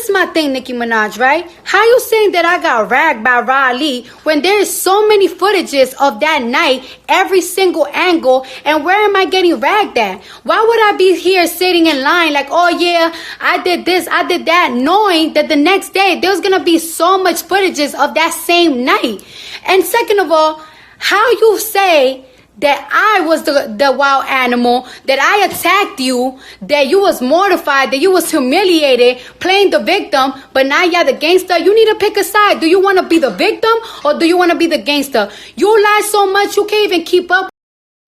is my thing, Nicki Minaj, right? How you saying that I got ragged by Rah Ali when there is so many footages of that night, every single angle, and where am I getting ragged at? Why would I be here sitting in line like, oh yeah, I did this, I did that, knowing that the next day there's gonna be so much footages of that same night? And second of all, how you say that I was the wild animal, that I attacked you, that you was mortified, that you was humiliated, playing the victim, but now you're the gangster? You need to pick a side. Do you want to be the victim or do you want to be the gangster? You lie so much you can't even keep up with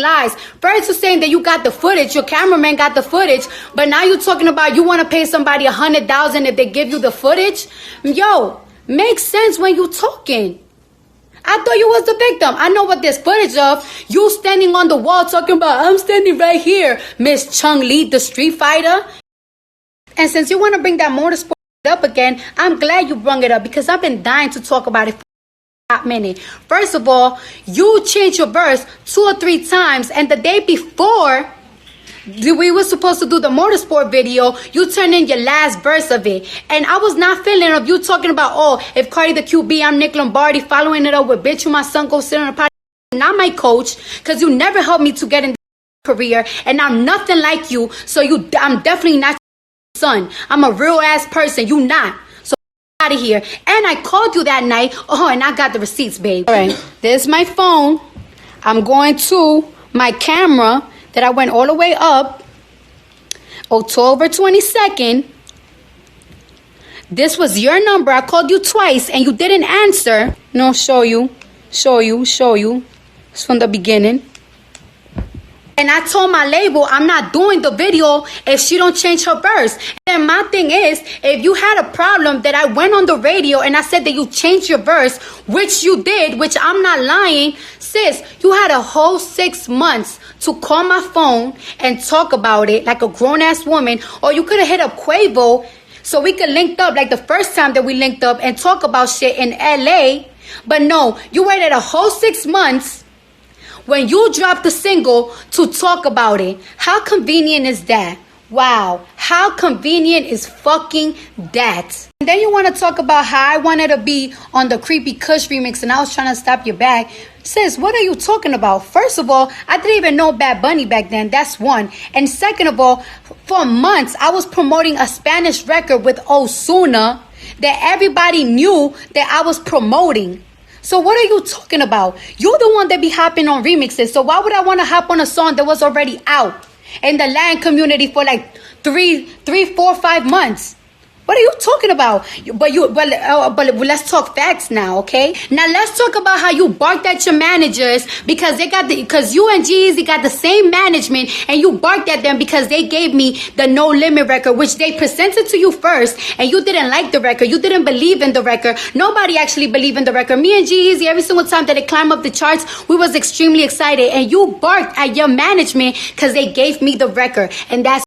lies. First you're saying that you got the footage, your cameraman got the footage, but now you're talking about you want to pay somebody $100,000 if they give you the footage? Yo, makes sense when you talking. I thought you was the victim. I know what there's footage of. You standing on the wall talking about, I'm standing right here, Miss Chung Lee, the Street Fighter. And since you want to bring that Motorsport up again, I'm glad you brought it up because I've been dying to talk about it for a hot minute. First of all, you changed your verse 2 or 3 times, and the day before we were supposed to do the Motorsport video, you turned in your last verse of it. And I was not feeling of you talking about, oh, if Cardi the QB, I'm Nick Lombardi, following it up with, bitch, you my son, go sit on a party. Not my coach, because you never helped me to get in the career, and I'm nothing like you, so I'm definitely not your son. I'm a real ass person, you not. So out of here. And I called you that night, and I got the receipts, babe. All right, there's my phone. I'm going to my camera that I went all the way up, October 22nd. This was your number. I called you twice and you didn't answer. No, show you. It's from the beginning. And I told my label I'm not doing the video if she don't change her verse. And my thing is, if you had a problem that I went on the radio and I said that you changed your verse, which you did, which I'm not lying, sis, you had a whole 6 months to call my phone and talk about it like a grown-ass woman. Or you could have hit up Quavo so we could link up like the first time that we linked up and talk about shit in LA. But no, you waited a whole 6 months when you dropped the single to talk about it. How convenient is that? Wow, how convenient is fucking that? And then you want to talk about how I wanted to be on the Creepy Kush remix and I was trying to stop your bag. Sis, what are you talking about? First of all, I didn't even know Bad Bunny back then. That's one. And second of all, for months, I was promoting a Spanish record with Ozuna that everybody knew that I was promoting. So what are you talking about? You're the one that be hopping on remixes. So why would I want to hop on a song that was already out in the Latin community for like 3, 4, 5 months? What are you talking about? But let's talk facts now, okay? Now let's talk about how you barked at your managers because because you and Jeezy got the same management and you barked at them because they gave me the No Limit record, which they presented to you first, and you didn't like the record. You didn't believe in the record. Nobody actually believed in the record. Me and Jeezy, every single time that it climbed up the charts, we was extremely excited, and you barked at your management because they gave me the record, and that's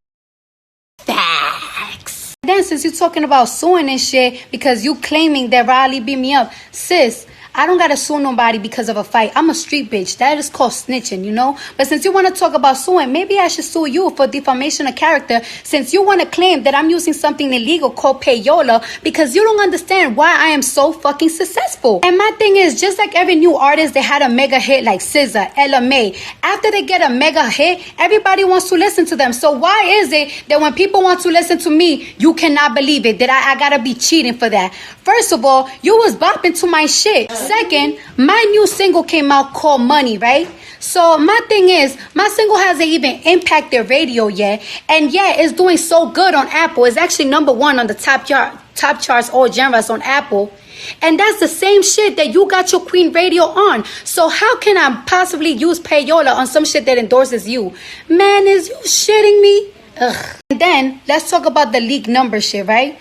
facts. Then since you're talking about suing and shit because you claiming that Rah Ali beat me up, sis, I don't gotta sue nobody because of a fight. I'm a street bitch. That is called snitching, you know? But since you want to talk about suing, maybe I should sue you for defamation of character since you want to claim that I'm using something illegal called payola because you don't understand why I am so fucking successful. And my thing is, just like every new artist that had a mega hit like SZA, LMA, after they get a mega hit, everybody wants to listen to them. So why is it that when people want to listen to me, you cannot believe it, that I gotta be cheating for that? First of all, you was bopping to my shit. Second, my new single came out called Money, right? So my thing is, my single hasn't even impacted radio yet. And yeah, it's doing so good on Apple. It's actually #1 on the top charts, all genres on Apple. And that's the same shit that you got your Queen Radio on. So how can I possibly use payola on some shit that endorses you? Man, is you shitting me? Ugh. And then, let's talk about the leak number shit, right?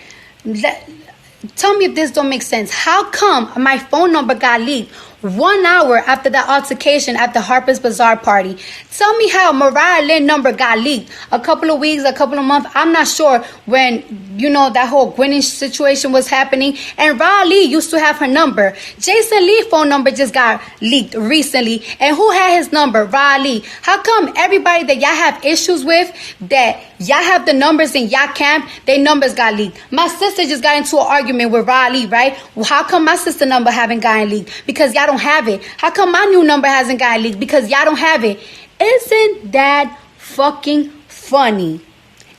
Tell me if this don't make sense. How come my phone number got leaked 1 hour after that altercation at the Harper's Bazaar party. Tell me how Mariah Lynn number got leaked. A couple of weeks, a couple of months, I'm not sure, when, you know, that whole Gwyneth situation was happening. And Rah Ali used to have her number. Jason Lee's phone number just got leaked recently. And who had his number? Rah Ali. How come everybody that y'all have issues with, that y'all have the numbers in y'all camp, their numbers got leaked? My sister just got into an argument with Rah Ali, right? Well, how come my sister number haven't gotten leaked? Because y'all don't have it. How come my new number hasn't gotten leaked? Because y'all don't have it. Isn't that fucking funny?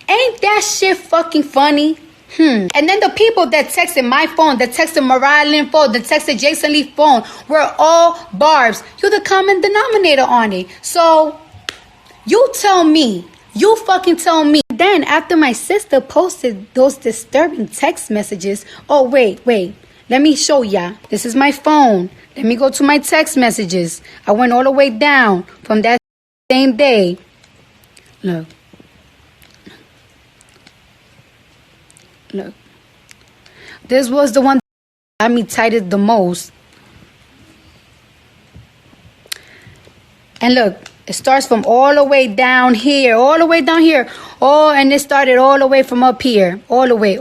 Ain't that shit fucking funny? And then the people that texted my phone, that texted Mariah Lynn phone, that texted Jason Lee's phone, were all barbs. You're the common denominator on it. So you tell me. You fucking tell me. Then after my sister posted those disturbing text messages, oh wait. Let me show ya. This is my phone. Let me go to my text messages. I went all the way down from that same day. Look. This was the one that got me tighted the most. And look, it starts from all the way down here. Oh, and it started all the way from up here. All the way.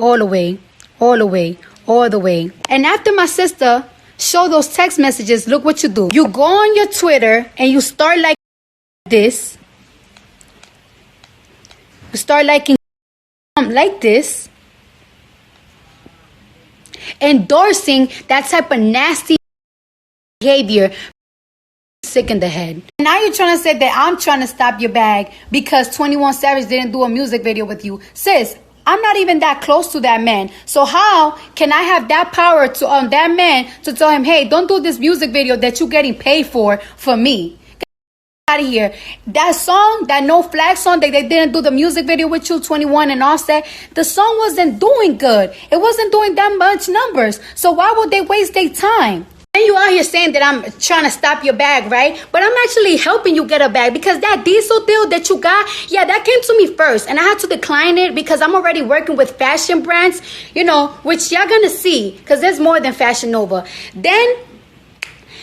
And after my sister showed those text messages, look what you do. You go on your Twitter and you start like this. You start liking like this. Endorsing that type of nasty behavior. Sick in the head. And now you're trying to say that I'm trying to stop your bag because 21 Savage didn't do a music video with you. Sis, I'm not even that close to that man. So how can I have that power to that man to tell him, hey, don't do this music video that you're getting paid for me? Get out of here. That song, that No Flag song, that they didn't do the music video with you, 21 and Offset, the song wasn't doing good. It wasn't doing that much numbers. So why would they waste their time? And you out here saying that I'm trying to stop your bag, right? But I'm actually helping you get a bag because that diesel deal that you got, yeah, that came to me first. And I had to decline it because I'm already working with fashion brands, you know, which y'all gonna see because there's more than Fashion Nova. Then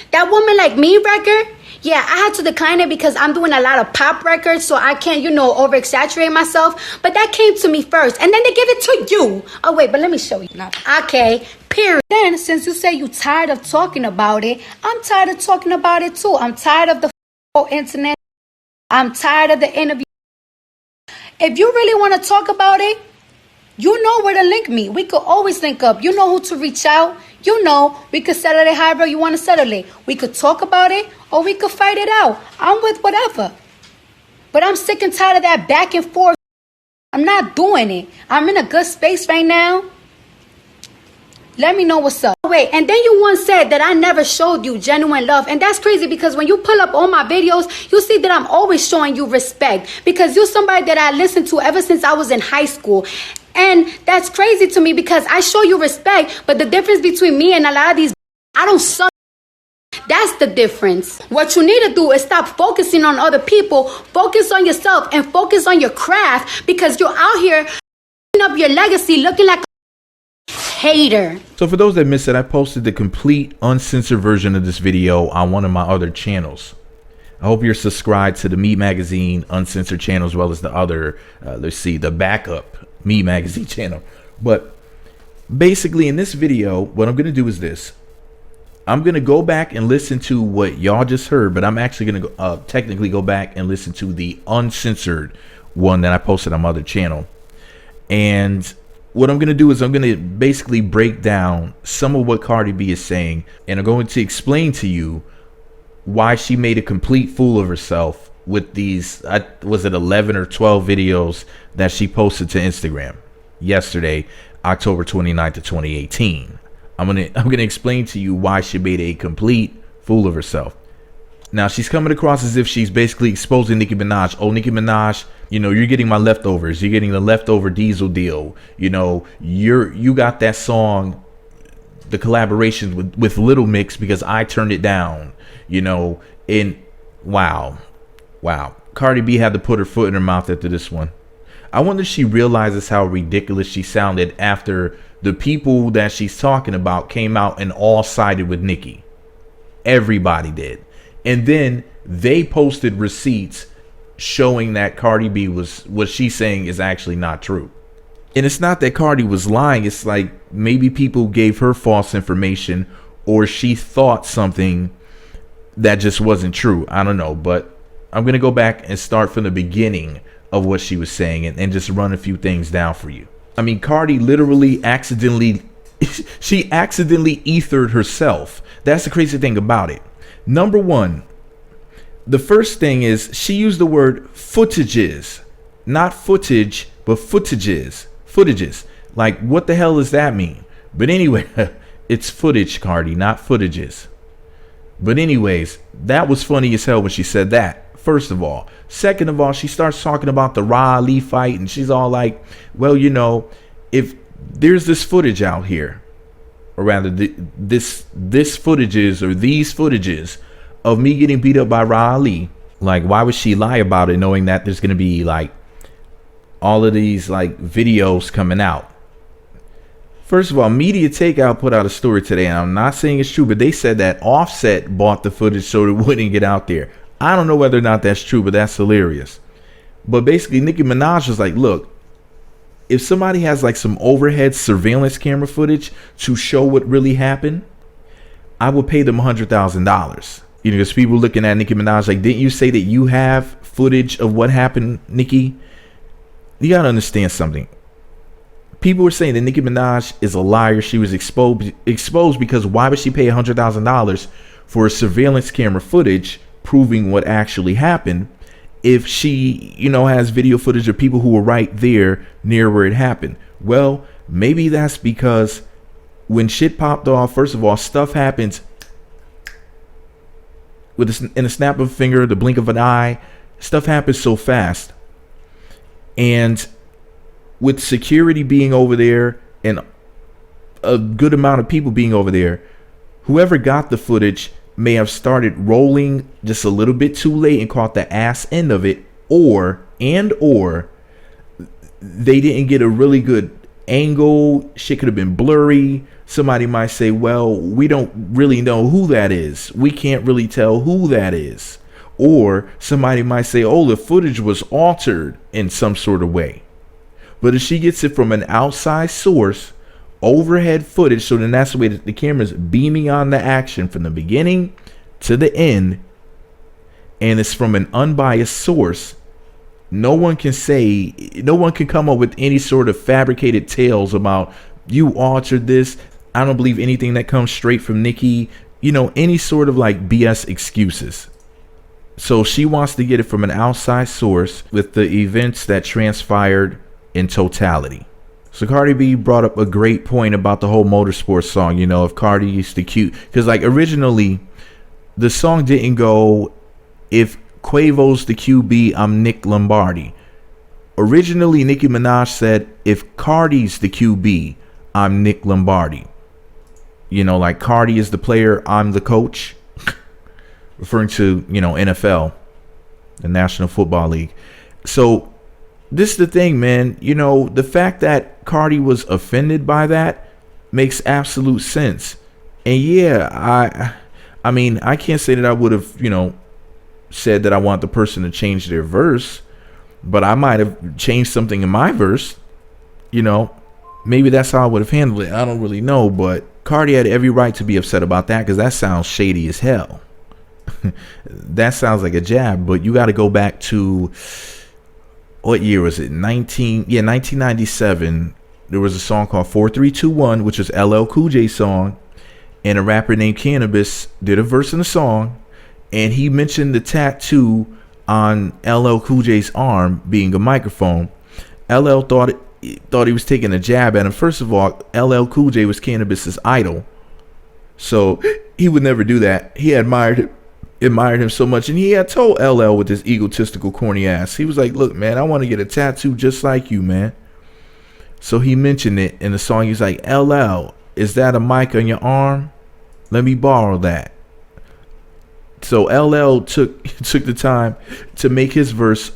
that Woman Like Me record, yeah, I had to decline it because I'm doing a lot of pop records, so I can't, you know, over-exaggerate myself. But that came to me first, and then they give it to you. Oh, wait, but let me show you. Okay, period. Then, since you say you're tired of talking about it, I'm tired of talking about it, too. I'm tired of the internet. I'm tired of the interview. If you really want to talk about it, you know where to link me. We could always link up. You know who to reach out. You know, we could settle it however you want to settle it. We could talk about it or we could fight it out. I'm with whatever. But I'm sick and tired of that back and forth. I'm not doing it. I'm in a good space right now. Let me know what's up. Wait, and then you once said that I never showed you genuine love. And that's crazy because when you pull up all my videos, you see that I'm always showing you respect. Because you're somebody that I listened to ever since I was in high school. And that's crazy to me because I show you respect. But the difference between me and a lot of these, I don't suck. That's the difference. What you need to do is stop focusing on other people. Focus on yourself and focus on your craft because you're out here up your legacy looking like a hater. So for those that missed it, I posted the complete uncensored version of this video on one of my other channels. I hope you're subscribed to the Meat Magazine Uncensored channel as well as the other, the backup Meat Magazine channel. But basically in this video, what I'm going to do is this. I'm going to go back and listen to what y'all just heard, but I'm actually going to technically go back and listen to the uncensored one that I posted on my other channel. And what I'm going to do is I'm going to basically break down some of what Cardi B is saying, and I'm going to explain to you why she made a complete fool of herself with these, was it 11 or 12 videos that she posted to Instagram yesterday, October 29th of 2018. I'm gonna explain to you why she made a complete fool of herself. Now she's coming across as if she's basically exposing Nicki Minaj. Oh, Nicki Minaj, you know, you're getting my leftovers. You're getting the leftover diesel deal. You know, you got that song, the collaboration with Little Mix because I turned it down. You know, and wow, Cardi B had to put her foot in her mouth after this one. I wonder if she realizes how ridiculous she sounded after the people that she's talking about came out and all sided with Nicki. Everybody did. And then they posted receipts showing that Cardi B was, what she's saying is actually not true. And it's not that Cardi was lying. It's like maybe people gave her false information, or she thought something that just wasn't true. I don't know. But I'm going to go back and start from the beginning of what she was saying and just run a few things down for you. I mean, Cardi literally accidentally ethered herself. That's the crazy thing about it. Number one, the first thing is she used the word footages, not footage, but footages. Like, what the hell does that mean? But anyway, it's footage, Cardi, not footages. But anyways, that was funny as hell when she said that, first of all. Second of all, she starts talking about the Rah Ali fight, and she's all like, well, you know, if there's this footage out here, or rather this footages or these footages of me getting beat up by Rah Ali, like, why would she lie about it knowing that there's going to be like all of these like videos coming out? First of all, Media Takeout put out a story today, and I'm not saying it's true, but they said that Offset bought the footage so it wouldn't get out there. I don't know whether or not that's true, but that's hilarious. But basically, Nicki Minaj was like, look, if somebody has like some overhead surveillance camera footage to show what really happened, I would pay them $100,000. You know, because people looking at Nicki Minaj like, didn't you say that you have footage of what happened, Nicki? You got to understand something. People were saying that Nicki Minaj is a liar. She was exposed because why would she pay $100,000 for a surveillance camera footage proving what actually happened if she, you know, has video footage of people who were right there near where it happened? Well, maybe that's because when shit popped off, first of all, stuff happens in a snap of a finger, the blink of an eye. Stuff happens so fast. And with security being over there and a good amount of people being over there, whoever got the footage may have started rolling just a little bit too late and caught the ass end of it, or they didn't get a really good angle. Shit could have been blurry. Somebody might say, well, we don't really know who that is. We can't really tell who that is. Or somebody might say, oh, the footage was altered in some sort of way. But if she gets it from an outside source, overhead footage, so then that's the way that the camera's beaming on the action from the beginning to the end, and it's from an unbiased source, no one can come up with any sort of fabricated tales about you altered this. I don't believe anything that comes straight from Nicki, you know, any sort of like BS excuses. So she wants to get it from an outside source with the events that transpired in totality. So Cardi B brought up a great point about the whole Motorsport song. You know, if Cardi used to cute, because like originally the song didn't go, if Quavo's the QB, I'm Nick Lombardi. Originally, Nicki Minaj said, if Cardi's the QB, I'm Nick Lombardi. You know, like Cardi is the player, I'm the coach. Referring to, you know, NFL, the National Football League. So this is the thing, man. You know, the fact that Cardi was offended by that makes absolute sense. And yeah, I mean, I can't say that I would have, you know, said that I want the person to change their verse, but I might have changed something in my verse. You know, maybe that's how I would have handled it. I don't really know, but Cardi had every right to be upset about that because that sounds shady as hell. That sounds like a jab, but you got to go back to, what year was it? 1997. There was a song called 4321, which was LL Cool J's song, and a rapper named Cannabis did a verse in the song, and he mentioned the tattoo on LL Cool J's arm being a microphone. LL thought he was taking a jab at him. First of all, LL Cool J was Cannabis's idol, so he would never do that. He admired him so much, and he had told LL with his egotistical corny ass, he was like, look man, I want to get a tattoo just like you, man. So he mentioned it in the song. He's like, LL, is that a mic on your arm? Let me borrow that. So LL took the time to make his verse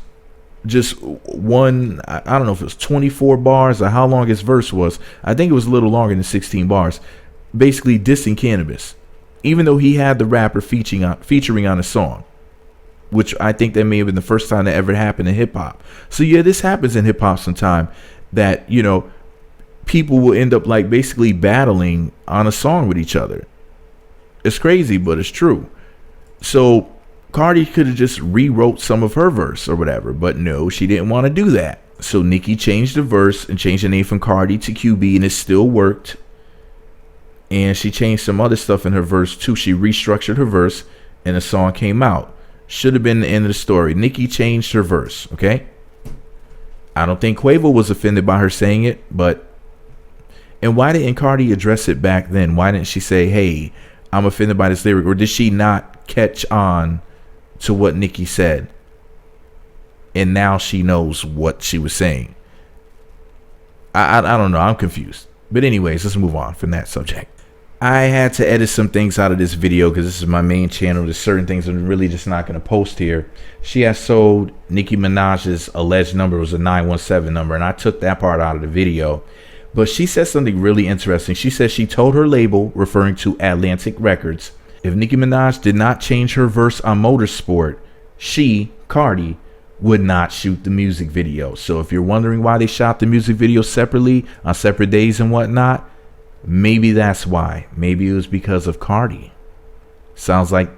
just one, I don't know if it was 24 bars or how long his verse was. I think it was a little longer than 16 bars, basically dissing Cannabis. even though he had the rapper featuring on a song, which I think that may have been the first time that ever happened in hip hop. So yeah, this happens in hip hop sometime, that, you know, people will end up like basically battling on a song with each other. It's crazy, but it's true. So Cardi could have just rewrote some of her verse or whatever, but no, she didn't want to do that. So Nicki changed the verse and changed the name from Cardi to QB, and it still worked. And she changed some other stuff in her verse too. She restructured her verse and the song came out. Should have been the end of the story. Nicki changed her verse, okay? I don't think Quavo was offended by her saying it, but... And why didn't Cardi address it back then? Why didn't she say, hey, I'm offended by this lyric? Or did she not catch on to what Nicki said? And now she knows what she was saying. I don't know. I'm confused. But anyways, let's move on from that subject. I had to edit some things out of this video because this is my main channel. There's certain things I'm really just not going to post here. She has sold Nicki Minaj's alleged number was a 917 number, and I took that part out of the video. But she said something really interesting. She said she told her label, referring to Atlantic Records, if Nicki Minaj did not change her verse on Motorsport, she, Cardi, would not shoot the music video. So if you're wondering why they shot the music video separately on separate days and whatnot, maybe that's why. Maybe it was because of Cardi. Sounds like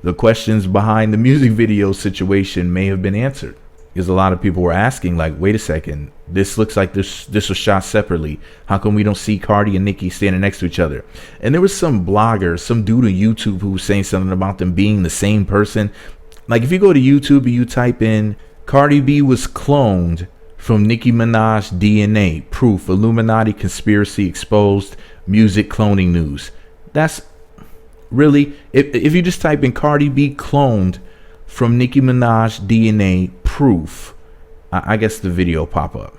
the questions behind the music video situation may have been answered, because a lot of people were asking, like, wait a second, this looks like this was shot separately. How come we don't see Cardi and Nicki standing next to each other? And there was some blogger, some dude on YouTube who was saying something about them being the same person. Like, if you go to YouTube and you type in Cardi B was cloned from Nicki Minaj DNA, proof, Illuminati conspiracy exposed, music cloning news. That's really, if you just type in Cardi B cloned from Nicki Minaj DNA, proof, I guess the video pop up.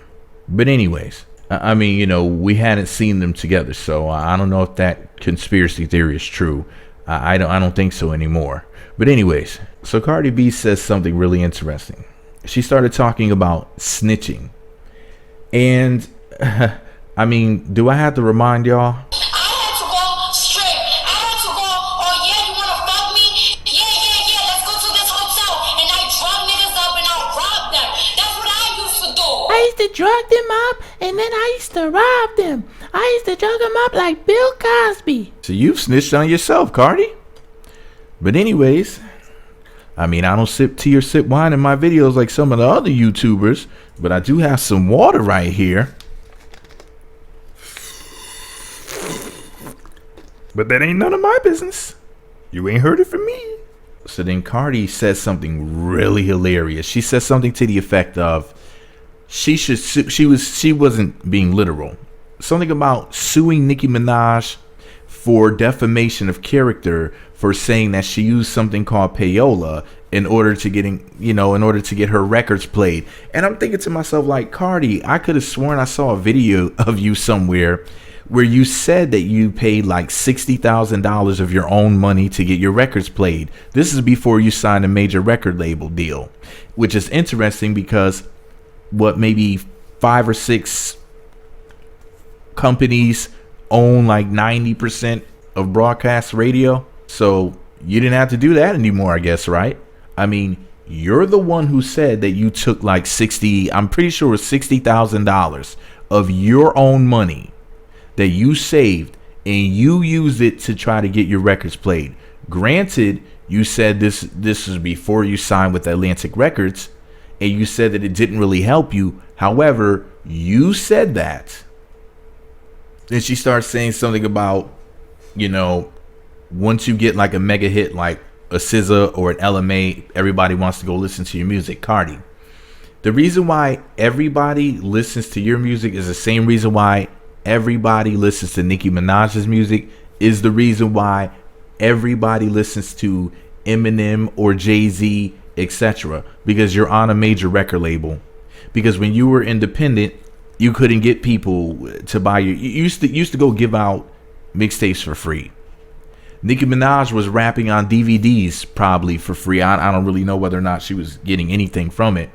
But anyways, I mean, you know, we hadn't seen them together, so I don't know if that conspiracy theory is true. I don't think so anymore. But anyways, so Cardi B says something really interesting. She started talking about snitching. And I mean, do I have to remind y'all? I had to go straight. I had to go, oh yeah, you wanna fuck me? Yeah, let's go to this hotel. And I drug niggas up and I robbed them. That's what I used to do. I used to drug them up and then I used to rob them. I used to drug them up like Bill Cosby. So you've snitched on yourself, Cardi. But anyways, I mean, I don't sip tea or sip wine in my videos like some of the other YouTubers, but I do have some water right here. But that ain't none of my business. You ain't heard it from me. So then Cardi says something really hilarious. She says something to the effect of she wasn't being literal. Something about suing Nicki Minaj for defamation of character for saying that she used something called payola in order to get her records played. And I'm thinking to myself, like, Cardi, I could have sworn I saw a video of you somewhere where you said that you paid like $60,000 of your own money to get your records played. This is before you signed a major record label deal, which is interesting because maybe 5 or 6 companies own like 90% of broadcast radio. So you didn't have to do that anymore, I guess, right? I mean, you're the one who said that you took like I'm pretty sure it was $60,000 of your own money that you saved and you used it to try to get your records played. Granted, you said this was before you signed with Atlantic Records, and you said that it didn't really help you. However, you said that. Then she starts saying something about, you know, once you get like a mega hit like a SZA or an LMA, everybody wants to go listen to your music. Cardi, the reason why everybody listens to your music is the same reason why everybody listens to Nicki Minaj's music, is the reason why everybody listens to Eminem or Jay-Z, etc. Because you're on a major record label. Because when you were independent, you couldn't get people to buy you used to go give out mixtapes for free. Nicki Minaj was rapping on DVDs probably for free. I don't really know whether or not she was getting anything from it.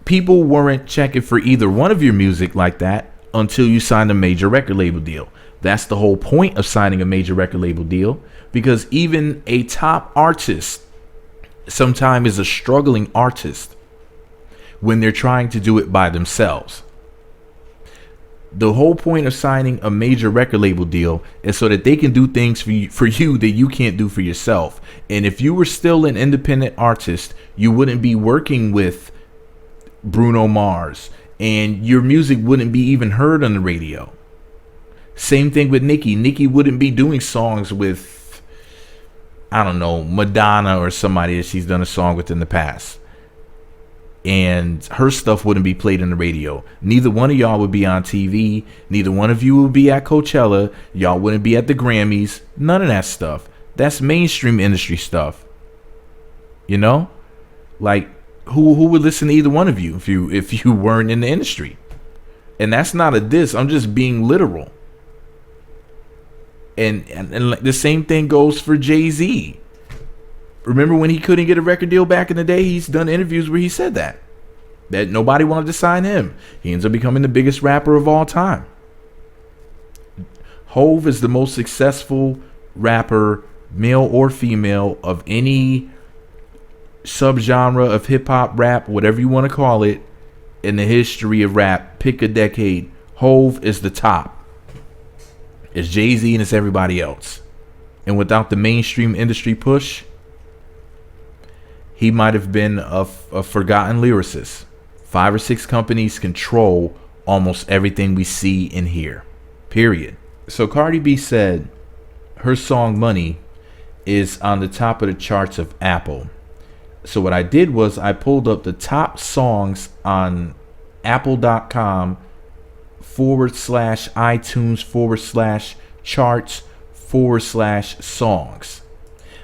People weren't checking for either one of your music like that until you sign a major record label deal. That's the whole point of signing a major record label deal, because even a top artist sometimes is a struggling artist when they're trying to do it by themselves. The whole point of signing a major record label deal is so that they can do things for you that you can't do for yourself. And if you were still an independent artist, you wouldn't be working with Bruno Mars, and your music wouldn't be even heard on the radio. Same thing with Nicki. Nicki wouldn't be doing songs with, I don't know, Madonna or somebody that she's done a song with in the past, and her stuff wouldn't be played on the radio. Neither one of y'all would be on TV. Neither one of you would be at Coachella. Y'all wouldn't be at the Grammys. None of that stuff. That's mainstream industry stuff. You know, like who would listen to either one of you if you weren't in the industry? And that's not a diss. I'm just being literal. And the same thing goes for Jay-Z. Remember when he couldn't get a record deal back in the day? He's done interviews where he said that nobody wanted to sign him. He ends up becoming the biggest rapper of all time. Hove is the most successful rapper, male or female, of any subgenre of hip-hop, rap, whatever you want to call it, in the history of rap. Pick a decade. Hove is the top. It's Jay-Z and it's everybody else. And without the mainstream industry push, he might have been a forgotten lyricist. 5 or 6 companies control almost everything we see and hear. Period. So Cardi B said her song Money is on the top of the charts of Apple. So what I did was I pulled up the top songs on apple.com/iTunes/charts/songs.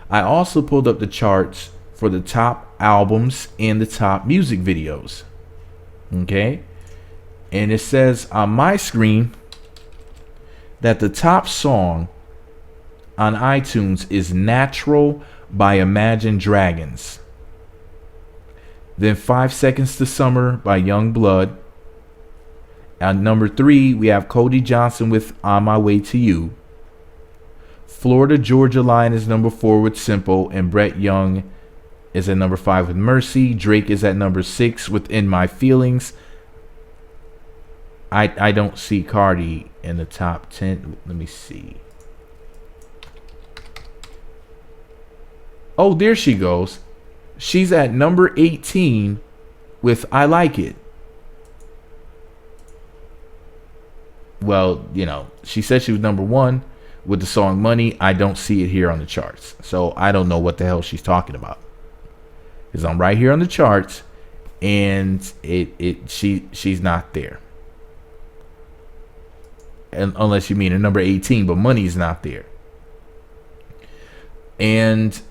I also pulled up the charts for the top albums and the top music videos. Okay? And it says on my screen that the top song on iTunes is Natural by Imagine Dragons. Then 5 Seconds to Summer by Young Blood. At number 3, we have Cody Johnson with On My Way to You. Florida Georgia Line is number 4 with Simple, and Brett Young is at number 5 with Mercy. Drake is at number 6 with In My Feelings. I don't see Cardi in the top 10. Let me see. Oh, there she goes. She's at number 18 with I Like It. Well, you know, she said she was number 1 with the song Money. I don't see it here on the charts. So I don't know what the hell she's talking about. Because I'm right here on the charts, and she's not there. And unless you mean her number 18, but Money's not there. And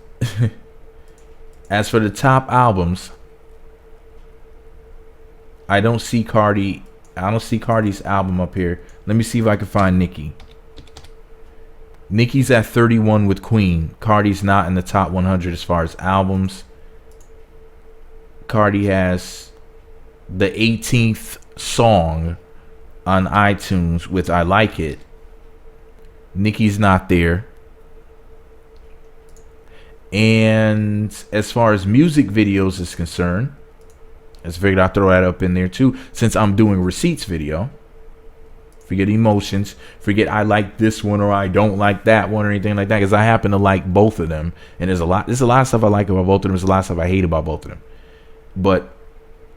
as for the top albums, I don't see Cardi. I don't see Cardi's album up here. Let me see if I can find Nicki. Nicki's at 31 with Queen. Cardi's not in the top 100 as far as albums. Cardi has the 18th song on iTunes with I Like It. Nicki's not there. And as far as music videos is concerned, I just figured I'd throw that up in there too, since I'm doing receipts video. Forget emotions. Forget I like this one or I don't like that one or anything like that, because I happen to like both of them. And there's a lot of stuff I like about both of them. There's a lot of stuff I hate about both of them. But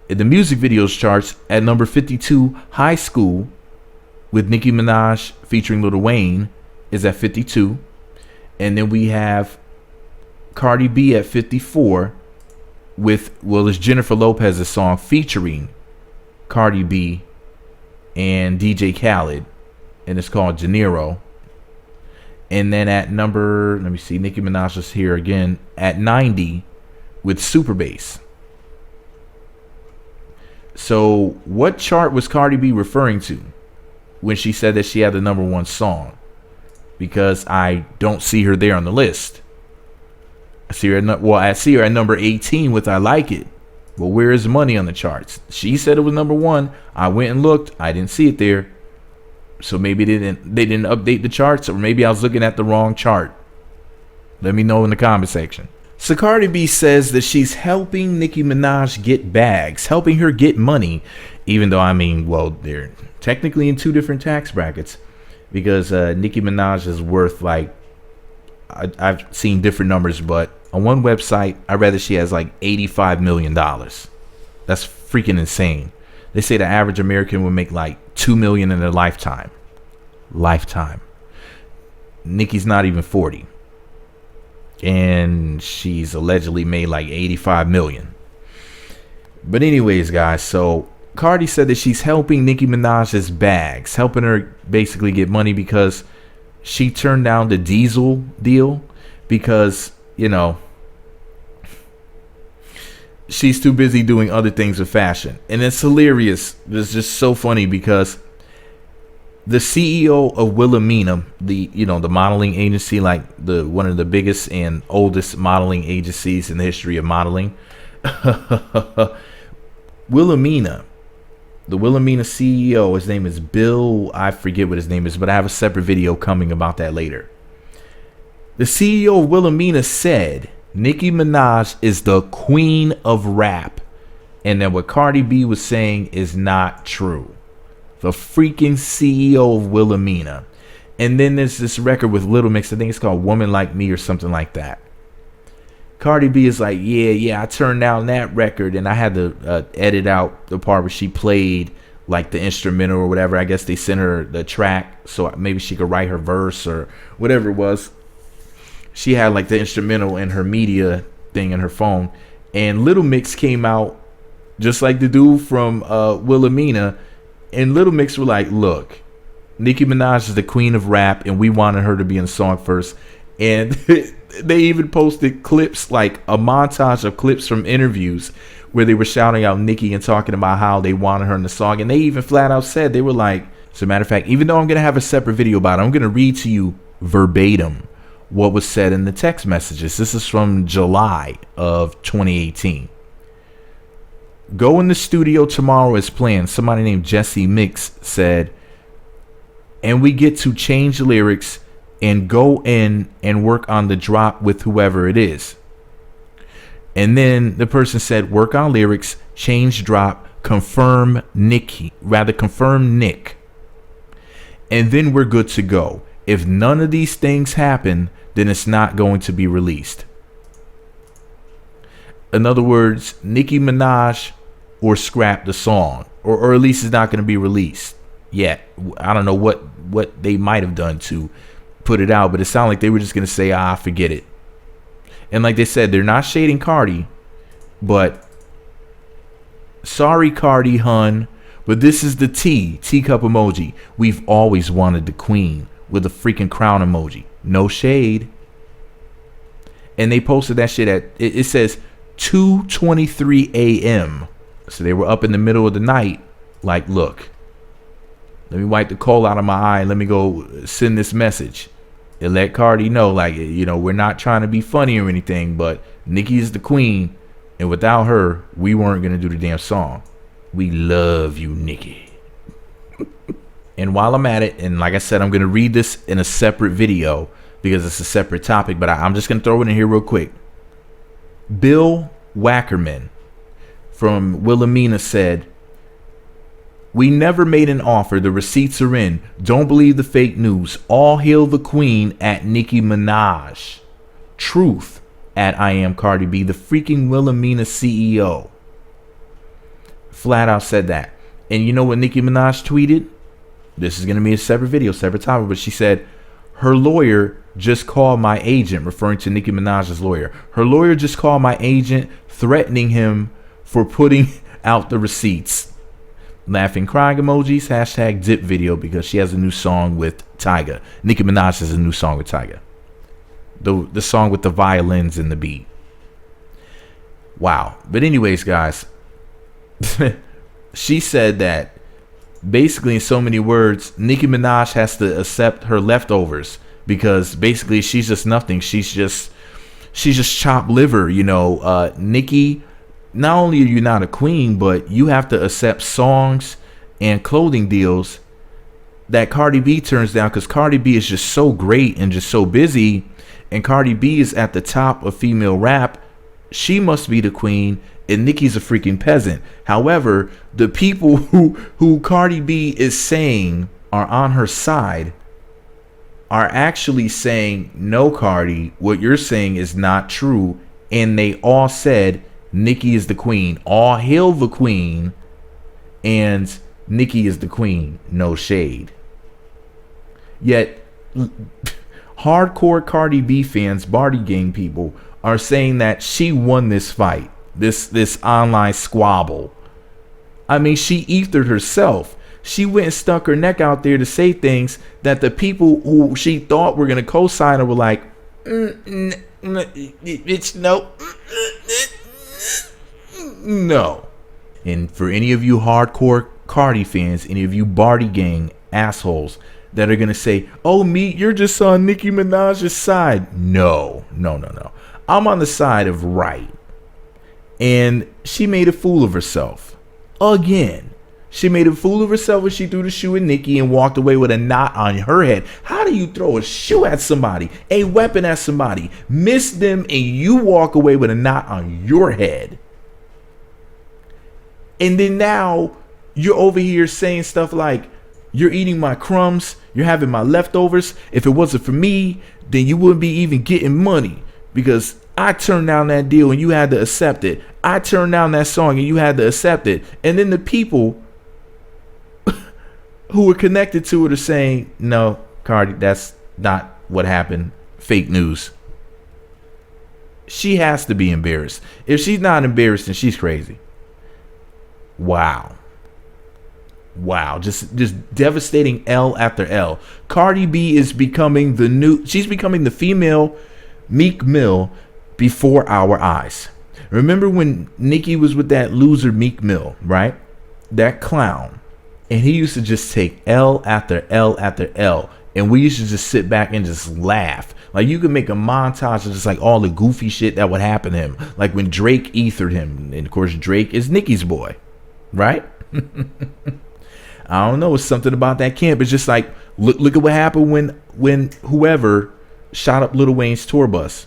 in the music videos charts, at number 52, High School with Nicki Minaj featuring Lil Wayne is at 52. And then we have Cardi B at 54 with, well, it's Jennifer Lopez's song featuring Cardi B and DJ Khaled, and it's called Janiro. And then at number, let me see, Nicki Minaj is here again at 90 with Super Bass. So what chart was Cardi B referring to when she said that she had the number 1 song? Because I don't see her there on the list. I see her at number 18 with I Like It. But where is Money on the charts? She said it was number 1. I went and looked. I didn't see it there. So maybe they didn't update the charts, or maybe I was looking at the wrong chart. Let me know in the comment section. So Cardi B says that she's helping Nicki Minaj get bags, helping her get money, even though, I mean, well, they're technically in two different tax brackets, because Nicki Minaj is worth, like, I've seen different numbers, but on one website, I read that she has like $85 million. That's freaking insane. They say the average American would make like $2 million in their lifetime. Nicki's not even 40. And she's allegedly made like 85 million. But anyways, guys, so Cardi said that she's helping Nicki Minaj's bags, helping her basically get money because she turned down the Diesel deal because, you know, she's too busy doing other things with fashion. And it's hilarious. It's just so funny because the CEO of Wilhelmina, the modeling agency, like one of the biggest and oldest modeling agencies in the history of modeling, Wilhelmina, the Wilhelmina CEO, his name is Bill, I forget what his name is, but I have a separate video coming about that later. The CEO of Wilhelmina said Nicki Minaj is the queen of rap, and that what Cardi B was saying is not true. The freaking CEO of Wilhelmina. And then there's this record with Little Mix, I think it's called Woman Like Me or something like that. Cardi B is like, yeah, I turned down that record, and I had to edit out the part where she played like the instrumental or whatever. I guess they sent her the track so maybe she could write her verse or whatever it was. She had like the instrumental in her media thing in her phone, and Little Mix came out just like the dude from Wilhelmina, and Little Mix were like, look, Nicki Minaj is the queen of rap, and we wanted her to be in the song first. And they even posted clips, like a montage of clips from interviews where they were shouting out Nicki and talking about how they wanted her in the song. And they even flat out said, they were like, as a matter of fact, even though I'm going to have a separate video about it, I'm going to read to you verbatim what was said in the text messages. This is from July of 2018. Go in the studio tomorrow as planned. Somebody named Jesse Mix said, and we get to change the lyrics and go in and work on the drop with whoever it is. And then the person said, work on lyrics, change drop, confirm Nick. And then we're good to go. If none of these things happen, then it's not going to be released. In other words, Nicki Minaj or scrap the song, or at least it's not going to be released yet. I don't know what they might have done to put it out, but it sounded like they were just going to say, forget it. And like they said, they're not shading Cardi, but sorry, Cardi, hun, but this is the teacup emoji. We've always wanted the queen with a freaking crown emoji. No shade. And they posted that shit at, it says 2:23 a.m. So they were up in the middle of the night, like, look, let me wipe the coal out of my eye and let me go send this message. And let Cardi know, like, you know, we're not trying to be funny or anything, but Nicki is the queen, and without her, we weren't going to do the damn song. We love you, Nicki. And while I'm at it, and like I said, I'm going to read this in a separate video because it's a separate topic, but I'm just going to throw it in here real quick. Bill Wackerman from Wilhelmina said, we never made an offer. The receipts are in. Don't believe the fake news. All hail the queen at Nicki Minaj. Truth at I am Cardi B. The freaking Wilhelmina CEO. Flat out said that. And you know what Nicki Minaj tweeted? This is going to be a separate video, separate topic. But she said, her lawyer just called my agent, referring to Nicki Minaj's lawyer. Her lawyer just called my agent, threatening him for putting out the receipts. Laughing crying emojis, hashtag dip video, because she has a new song with Tyga. Nicki Minaj has a new song with Tyga. The song with the violins and the beat. Wow. But anyways, guys, she said that basically in so many words, Nicki Minaj has to accept her leftovers because basically she's just nothing. She's just chopped liver, you know. Nicki, not only are you not a queen, but you have to accept songs and clothing deals that Cardi B turns down because Cardi B is just so great and just so busy, and Cardi B is at the top of female rap. She must be the queen, and Nicki's a freaking peasant. However, the people who Cardi B is saying are on her side are actually saying, no, Cardi, what you're saying is not true. And they all said Nicki is the queen. All hail the queen. And Nicki is the queen. No shade. Yet, hardcore Cardi B fans, Barty Gang people, are saying that she won this fight. This online squabble. I mean, she ethered herself. She went and stuck her neck out there to say things that the people who she thought were going to co-sign her were like, it's no. And for any of you hardcore Cardi fans, any of you Barty Gang assholes that are going to say, oh, Meat, you're just on Nicki Minaj's side. No. I'm on the side of right. And she made a fool of herself. Again. She made a fool of herself when she threw the shoe at Nicki and walked away with a knot on her head. How do you throw a shoe at somebody, a weapon at somebody, miss them, and you walk away with a knot on your head? And then now you're over here saying stuff like, you're eating my crumbs, you're having my leftovers. If it wasn't for me, then you wouldn't be even getting money because I turned down that deal and you had to accept it. I turned down that song and you had to accept it. And then the people who were connected to it are saying, no, Cardi, that's not what happened. Fake news. She has to be embarrassed. If she's not embarrassed, then she's crazy. Wow. Just devastating L after L. Cardi B is becoming she's becoming the female Meek Mill before our eyes. Remember when Nicki was with that loser Meek Mill, right? That clown. And he used to just take L after L after L. And we used to just sit back and just laugh. Like you could make a montage of just like all the goofy shit that would happen to him. Like when Drake ethered him. And of course Drake is Nicki's boy. Right? I don't know. It's something about that camp. It's just like, look at what happened when whoever shot up Lil Wayne's tour bus.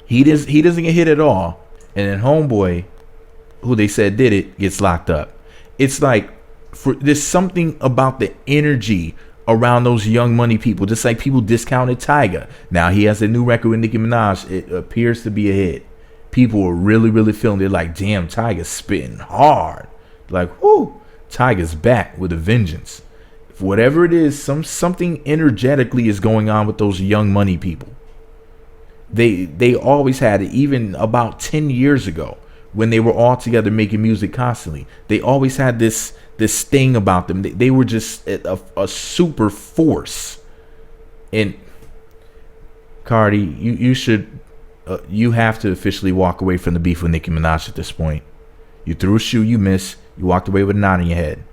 He doesn't get hit at all. And then homeboy, who they said did it, gets locked up. It's like, there's something about the energy around those Young Money people. Just like people discounted Tyga. Now he has a new record with Nicki Minaj. It appears to be a hit. People are really, really feeling it. Like, damn, Tyga's spitting hard. Like, whoo, Tyga's back with a vengeance. Whatever it is, something energetically is going on with those Young Money people. They always had it, even about 10 years ago when they were all together making music constantly. They always had this thing about them. They were just a super force. And Cardi, you should you have to officially walk away from the beef with Nicki Minaj at this point. You threw a shoe, you missed. You walked away with a knot in your head.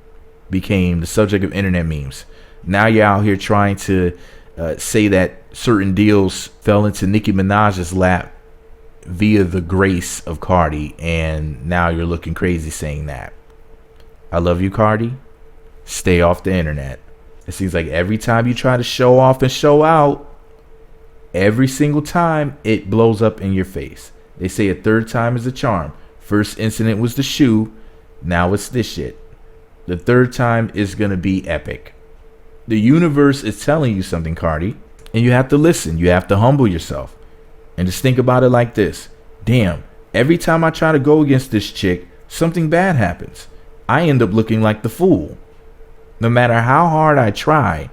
Became the subject of internet memes. Now you're out here trying to say that certain deals fell into Nicki Minaj's lap via the grace of Cardi, and now you're looking crazy saying that. I love you, Cardi. Stay off the internet. It seems like every time you try to show off and show out, every single time it blows up in your face. They say a third time is a charm. First incident was the shoe. Now it's this shit. The third time is going to be epic. The universe is telling you something, Cardi, and you have to listen. You have to humble yourself and just think about it like this. Damn, every time I try to go against this chick, something bad happens. I end up looking like the fool. No matter how hard I try,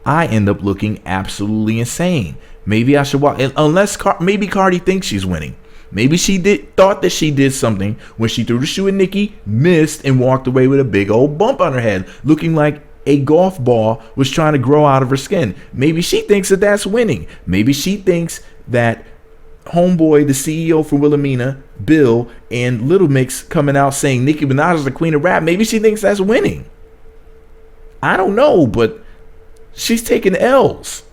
I end up looking absolutely insane. Maybe I should walk, unless maybe Cardi thinks she's winning. Maybe she thought that she did something when she threw the shoe at Nicki, missed, and walked away with a big old bump on her head, looking like a golf ball was trying to grow out of her skin. Maybe she thinks that that's winning. Maybe she thinks that homeboy, the CEO for Wilhelmina, Bill, and Little Mix coming out saying Nicki Minaj is the queen of rap. Maybe she thinks that's winning. I don't know, but she's taking L's.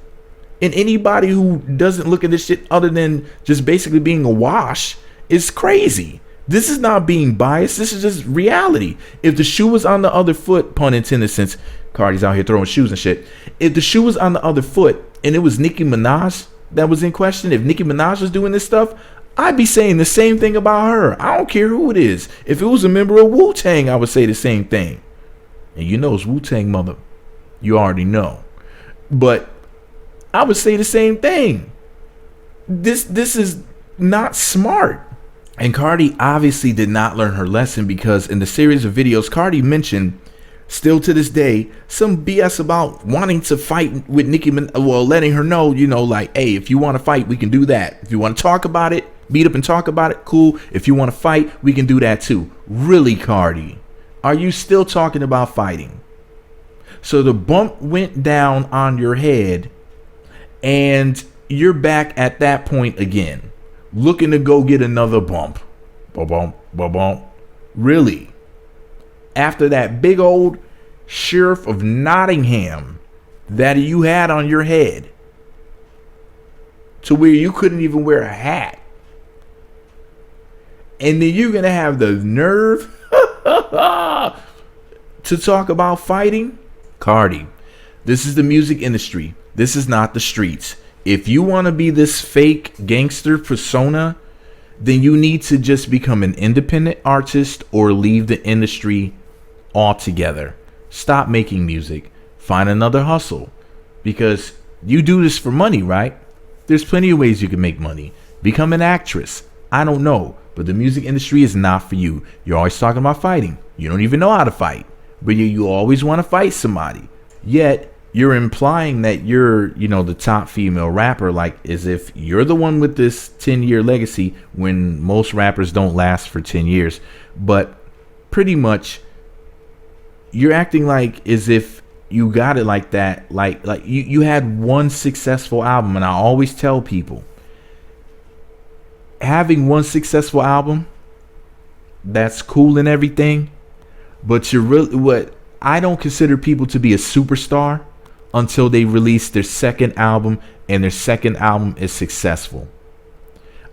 And anybody who doesn't look at this shit other than just basically being a wash is crazy. This is not being biased. This is just reality. If the shoe was on the other foot, pun intended, since Cardi's out here throwing shoes and shit. If the shoe was on the other foot and it was Nicki Minaj that was in question, if Nicki Minaj was doing this stuff, I'd be saying the same thing about her. I don't care who it is. If it was a member of Wu-Tang, I would say the same thing. And you know it's Wu-Tang, mother. You already know. But I would say the same thing. This is not smart. And Cardi obviously did not learn her lesson, because in the series of videos, Cardi mentioned, still to this day, some BS about wanting to fight with Nicki Minaj. Well, letting her know, you know, like, hey, if you want to fight, we can do that. If you want to talk about it, meet up and talk about it, cool. If you want to fight, we can do that too. Really, Cardi? Are you still talking about fighting? So the bump went down on your head, and you're back at that point again, looking to go get another bump. Ba-bump, ba-bump. Really? After that big old Sheriff of Nottingham that you had on your head, to where you couldn't even wear a hat. And then you're going to have the nerve to talk about fighting? Cardi, this is the music industry. This is not the streets. If you want to be this fake gangster persona, then you need to just become an independent artist or leave the industry altogether. Stop making music. Find another hustle. Because you do this for money, right? There's plenty of ways you can make money. Become an actress. I don't know. But the music industry is not for you. You're always talking about fighting. You don't even know how to fight. But you always want to fight somebody. Yet you're implying that you're, you know, the top female rapper, like as if you're the one with this 10-year legacy, when most rappers don't last for 10 years. But pretty much you're acting like as if you got it like that. Like you had one successful album. And I always tell people, having one successful album, that's cool and everything, but you're really, what I don't consider people to be a superstar until they release their second album and their second album is successful.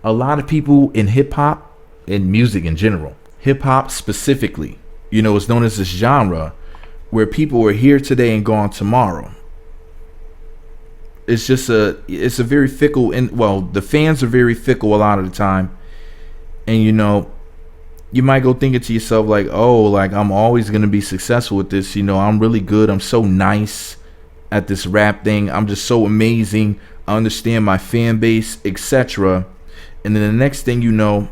A lot of people in hip hop and music in general, hip hop specifically, you know, it's known as this genre where people are here today and gone tomorrow. It's just it's a very fickle, and well, the fans are very fickle a lot of the time. And you know, you might go thinking to yourself like, oh, like I'm always going to be successful with this. You know, I'm really good. I'm so nice at this rap thing. I'm just so amazing. I understand my fan base, etc. And then the next thing you know,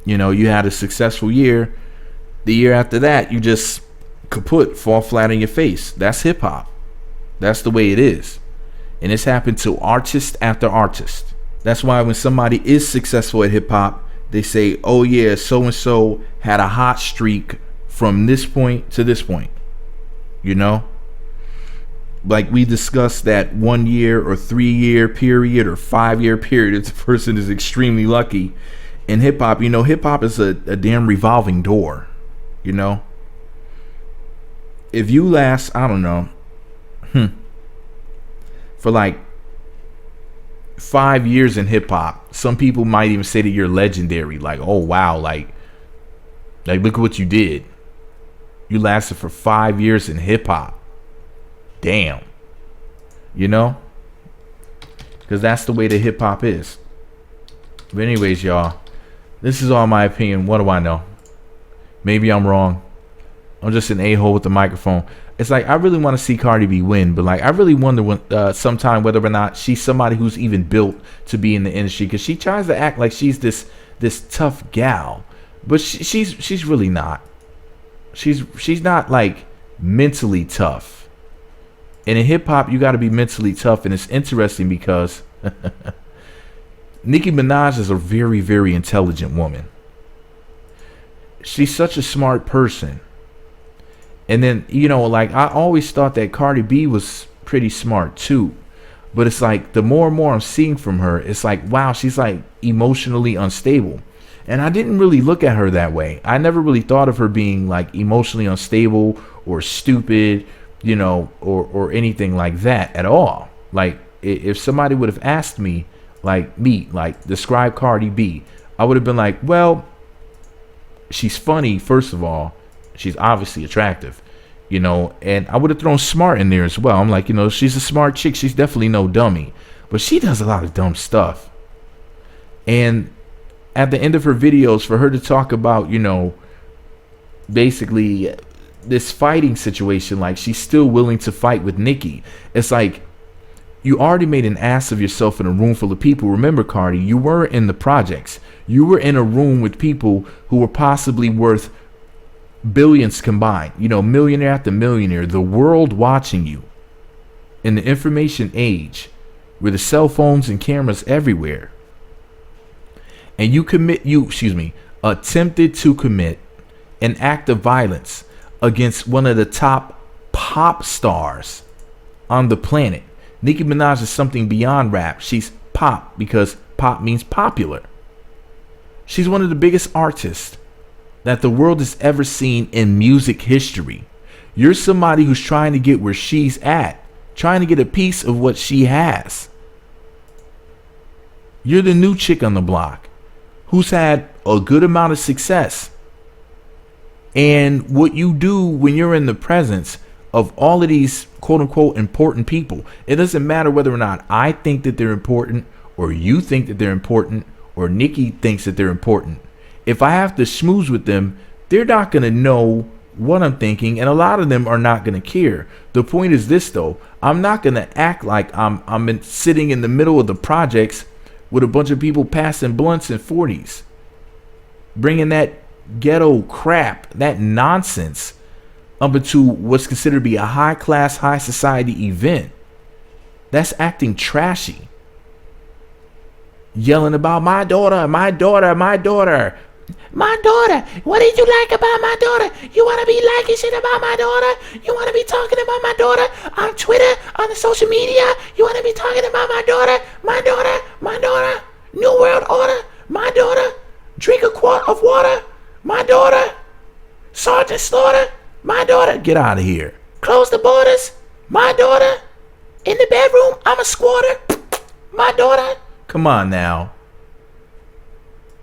you had a successful year. The year after that, you just kaput, fall flat on your face. That's hip hop. That's the way it is. And it's happened to artist after artist. That's why when somebody is successful at hip hop, they say, oh yeah, so-and-so had a hot streak from this point to this point. You know? Like we discussed that 1 year or 3 year period or 5 year period if the person is extremely lucky. In hip hop, hip hop is a damn revolving door. You know? If you last, I don't know, for like 5 years in hip hop, some people might even say that you're legendary. Like, oh wow, like look at what you did. You lasted for 5 years in hip hop. Damn. You know? Because that's the way that hip hop is. But anyways, y'all, this is all my opinion. What do I know? Maybe I'm wrong. I'm just an a-hole with the microphone. It's like I really want to see Cardi B win, but like I really wonder when sometime whether or not she's somebody who's even built to be in the industry, because she tries to act like she's this tough gal, but she's really not. She's not like mentally tough. And in hip hop, you got to be mentally tough, and it's interesting because Nicki Minaj is a very, very intelligent woman. She's such a smart person. And then, like I always thought that Cardi B was pretty smart too. But it's like the more and more I'm seeing from her, it's like, wow, she's like emotionally unstable. And I didn't really look at her that way. I never really thought of her being like emotionally unstable or stupid, or anything like that at all. Like if somebody would have asked me, like describe Cardi B, I would have been like, well, she's funny, first of all. She's obviously attractive, you know, and I would have thrown smart in there as well. I'm like, you know, she's a smart chick. She's definitely no dummy, but she does a lot of dumb stuff. And at the end of her videos, for her to talk about, you know, basically this fighting situation, like she's still willing to fight with Nicki. It's like, you already made an ass of yourself in a room full of people. Remember, Cardi, you were in the projects. You were in a room with people who were possibly worth billions combined. You know, millionaire after millionaire. The world watching you. In the information age, with the cell phones and cameras everywhere. And you attempted to commit an act of violence against one of the top pop stars on the planet. Nicki Minaj is something beyond rap. She's pop because pop means popular. She's one of the biggest artists that the world has ever seen in music history. You're somebody who's trying to get where she's at, trying to get a piece of what she has. You're the new chick on the block who's had a good amount of success. And what you do when you're in the presence of all of these quote unquote important people, it doesn't matter whether or not I think that they're important or you think that they're important or Nicki thinks that they're important. If I have to schmooze with them, they're not going to know what I'm thinking, and a lot of them are not going to care. The point is this, though. I'm not going to act like I'm sitting in the middle of the projects with a bunch of people passing blunts in 40s, bringing that ghetto crap, that nonsense, up into what's considered to be a high class, high society event. That's acting trashy. Yelling about my daughter, my daughter, my daughter. My daughter, what did you like about my daughter? You want to be liking shit about my daughter? You want to be talking about my daughter on Twitter, on the social media? You want to be talking about my daughter, my daughter, my daughter? New World Order, my daughter. Drink a quart of water, my daughter. Sergeant Slaughter, my daughter. Get out of here. Close the borders, my daughter. In the bedroom, I'm a squatter, my daughter. Come on now.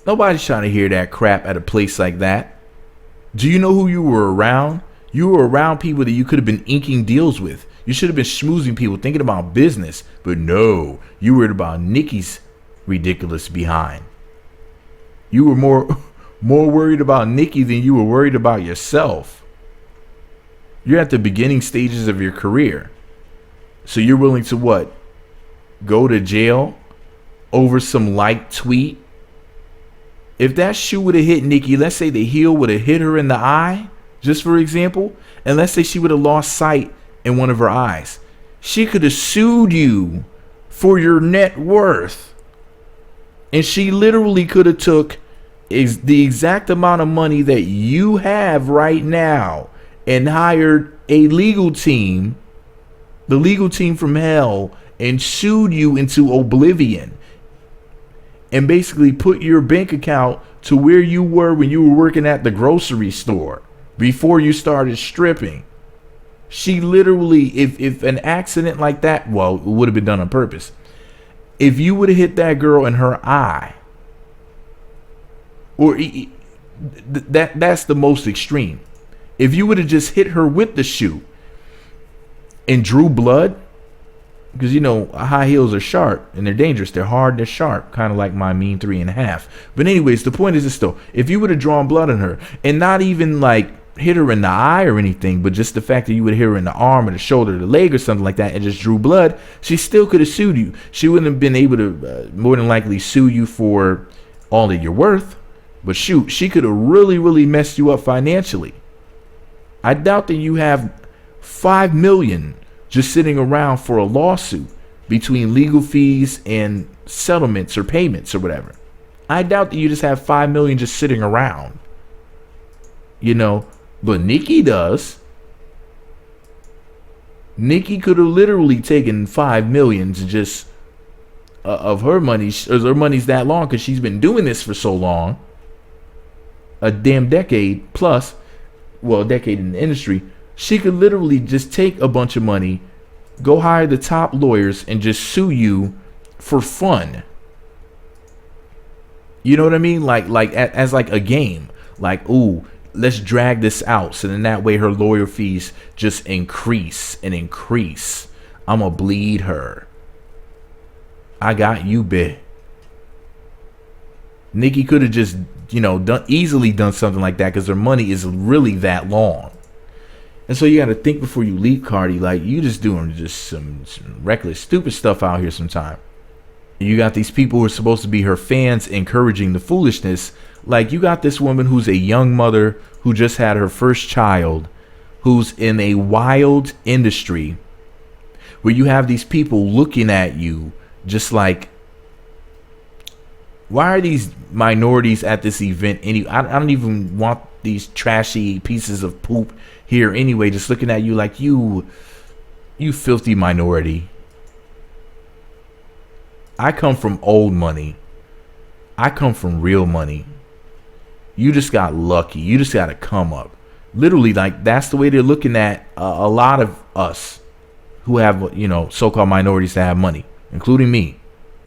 Nobody's trying to hear that crap at a place like that. Do you know who you were around? You were around people that you could have been inking deals with. You should have been schmoozing people, thinking about business. But no, you worried about Nicki's ridiculous behind. You were more worried about Nicki than you were worried about yourself. You're at the beginning stages of your career. So you're willing to what? Go to jail over some light tweet? If that shoe would have hit Nicki, let's say the heel would have hit her in the eye, just for example, and let's say she would have lost sight in one of her eyes, she could have sued you for your net worth. And she literally could have took the exact amount of money that you have right now and hired a legal team, the legal team from hell, and sued you into oblivion. And basically put your bank account to where you were when you were working at the grocery store before you started stripping. She literally, if an accident like that, well, it would have been done on purpose. If you would have hit that girl in her eye, or that's the most extreme. If you would have just hit her with the shoe and drew blood, because, you know, high heels are sharp and they're dangerous. They're hard, they're sharp, kind of like my mean 3.5. But anyways, the point is this, though. If you would have drawn blood on her and not even like hit her in the eye or anything, but just the fact that you would hit her in the arm or the shoulder or the leg or something like that and just drew blood, she still could have sued you. She wouldn't have been able to more than likely sue you for all that you're worth. But shoot, she could have really, really messed you up financially. I doubt that you have $5 million just sitting around for a lawsuit between legal fees and settlements or payments or whatever. I doubt that you just have $5 million just sitting around. You know, but Nicki does. Nicki could have literally taken $5 million to just of her money. Her money's that long because she's been doing this for so long. A damn decade plus. Well, a decade in the industry. She could literally just take a bunch of money, go hire the top lawyers, and just sue you for fun. You know what I mean? Like as like a game. Like, ooh, let's drag this out. So then that way her lawyer fees just increase and increase. I'ma bleed her. I got you, bitch. Nicki could have just, easily done something like that because her money is really that long. And so you got to think before you leap, Cardi. Like, you just doing just some reckless, stupid stuff out here sometime. You got these people who are supposed to be her fans encouraging the foolishness. Like, you got this woman who's a young mother who just had her first child, who's in a wild industry where you have these people looking at you just like, why are these minorities at this event? I don't even want these trashy pieces of poop here anyway. Just looking at you like you filthy minority. I come from old money. I come from real money. You just got lucky. You just got to come up. Literally, like, that's the way they're looking at a lot of us who have, so-called minorities that have money, including me.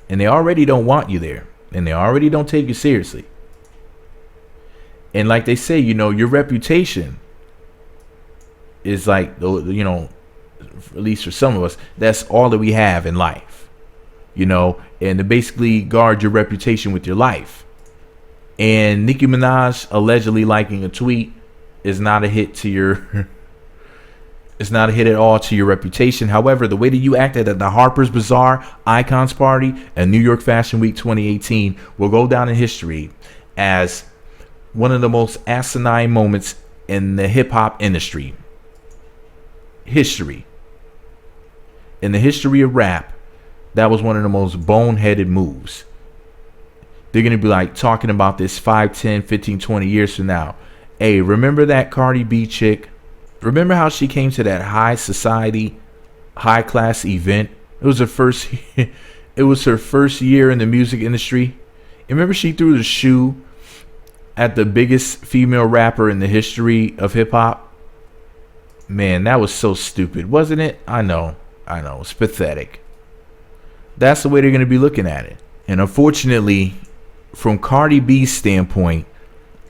And they already don't want you there. And they already don't take you seriously. And like they say, your reputation is like, at least for some of us, that's all that we have in life. And to basically guard your reputation with your life. And Nicki Minaj allegedly liking a tweet is not a hit to your it's not a hit at all to your reputation. However, the way that you acted at the Harper's Bazaar Icons Party and New York Fashion Week 2018 will go down in history as one of the most asinine moments in the hip hop industry. In the history of rap, that was one of the most boneheaded moves. They're going to be like talking about this 5, 10, 15, 20 years from now. Hey, remember that Cardi B chick? Remember how she came to that high society, high class event? It was her first year in the music industry. And remember she threw the shoe at the biggest female rapper in the history of hip hop? Man, that was so stupid, wasn't it? I know. It's pathetic. That's the way they're going to be looking at it. And unfortunately, from Cardi B's standpoint,